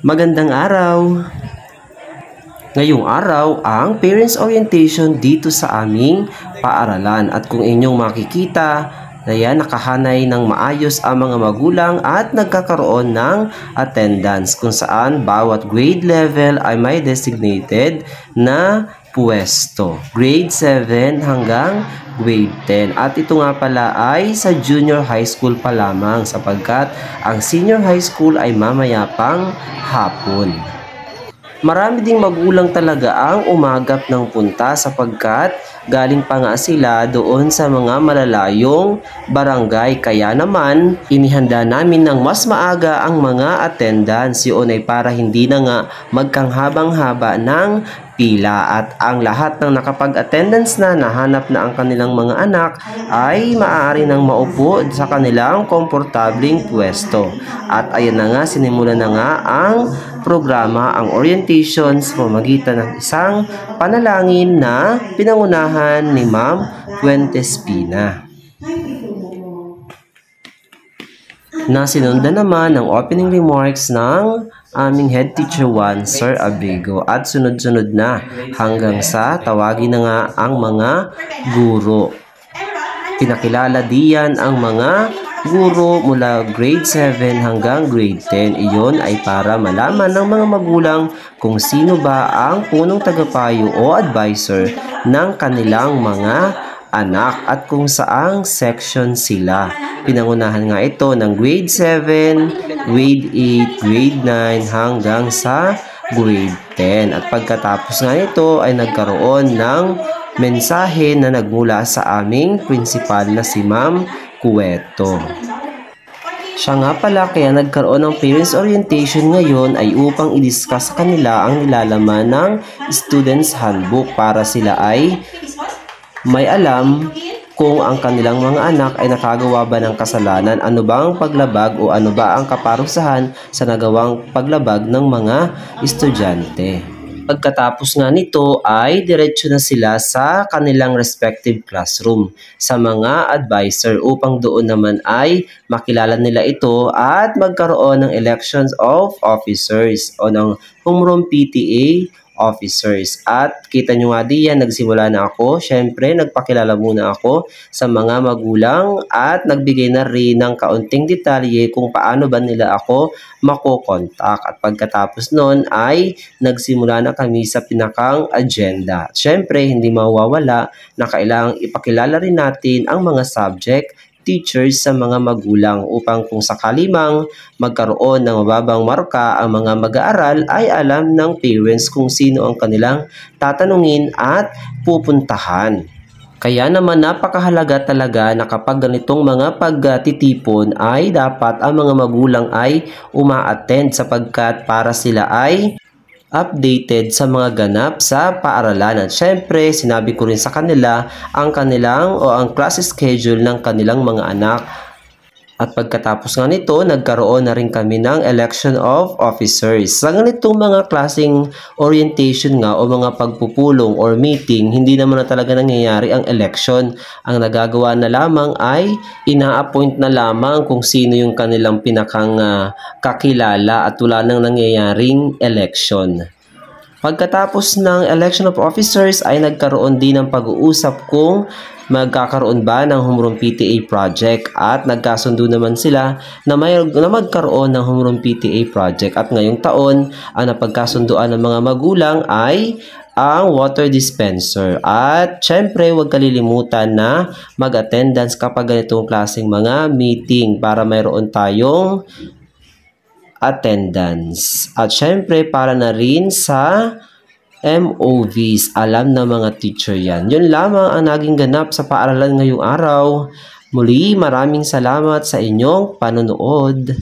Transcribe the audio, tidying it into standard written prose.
Magandang araw! Ngayong araw ang Parents Orientation dito sa aming paaralan at kung inyong makikita, ayan, nakahanay ng maayos ang mga magulang at nagkakaroon ng attendance kung saan bawat grade level ay may designated na pwesto. Grade 7 hanggang grade 10. At ito nga pala ay sa junior high school pa lamang sapagkat ang senior high school ay mamaya pang hapon. Marami ding magulang talaga ang umagap ng punta sapagkat galing pa nga sila doon sa mga malalayong barangay. Kaya naman, inihanda namin ng mas maaga ang mga attendance. Yun ay para hindi na nga magkanghabang-haba ng pila at ang lahat ng nakapag-attendance na nahanap na ang kanilang mga anak ay maaari nang maupo sa kanilang komportabling pwesto. At ayan na nga, sinimulan na nga ang programa, ang orientation sa pamamagitan ng isang panalangin na pinangunahan ni Ma'am Fuentes Pina. Nasinundan naman ang opening remarks ng aming head teacher 1, Sir Abrigo, at sunod-sunod na hanggang sa tawagin na nga ang mga guro. Pinakilala diyan ang mga guro mula grade 7 hanggang grade 10. Iyon ay para malaman ng mga magulang kung sino ba ang punong tagapayo o advisor ng kanilang mga anak at kung saang section sila. Pinangunahan nga ito ng grade 7, grade 8, grade 9 hanggang sa grade 10. At pagkatapos nga nito ay nagkaroon ng mensahe na nagmula sa aming principal na si Ma'am Cueto. Siya nga pala kaya nagkaroon ng parents orientation ngayon ay upang i-discuss sa kanila ang nilalaman ng students handbook para sila ay may alam kung ang kanilang mga anak ay nakagawa ba ng kasalanan, ano ba ang paglabag o ano ba ang kaparusahan sa nagawang paglabag ng mga estudyante. Pagkatapos nga nito ay diretso na sila sa kanilang respective classroom sa mga advisor upang doon naman ay makilala nila ito at magkaroon ng elections of officers o ng homeroom PTA officers. At kita nyo nga diyan, nagsimula na ako. Syempre, nagpakilala muna ako sa mga magulang at nagbigay na rin ng kaunting detalye kung paano ba nila ako makokontak. At pagkatapos nun ay nagsimula na kami sa pinakang agenda. Syempre, hindi mawawala na kailangang ipakilala rin natin ang mga subject teachers sa mga magulang upang kung sakali mang magkaroon ng mababang marka ang mga mag-aaral ay alam ng parents kung sino ang kanilang tatanungin at pupuntahan. Kaya naman napakahalaga talaga na kapag ganitong mga pagtitipon ay dapat ang mga magulang ay uma-attend sapagkat para sila ay updated sa mga ganap sa paaralan. At syempre, sinabi ko rin sa kanila ang kanilang o ang class schedule ng kanilang mga anak. At pagkatapos nga nito, nagkaroon na rin kami ng election of officers. Sa ganitong mga klaseng orientation nga o mga pagpupulong or meeting, hindi naman na talaga nangyayari ang election. Ang nagagawa na lamang ay ina-appoint na lamang kung sino yung kanilang pinakang kakilala at wala nang nangyayaring election. Pagkatapos ng election of officers ay nagkaroon din ng pag-uusap kung magkakaroon ba ng homeroom PTA project at nagkasundo naman sila na magkaroon ng homeroom PTA project at ngayong taon ang napagkasunduan ng mga magulang ay ang water dispenser. At syempre huwag kalilimutan na mag-attendance kapag ganitong klaseng mga meeting para mayroon tayong attendance. At syempre para na rin sa MOVs, alam na mga teacher yan. Yun lamang ang naging ganap sa paaralan ngayong araw. Muli, maraming salamat sa inyong panonood.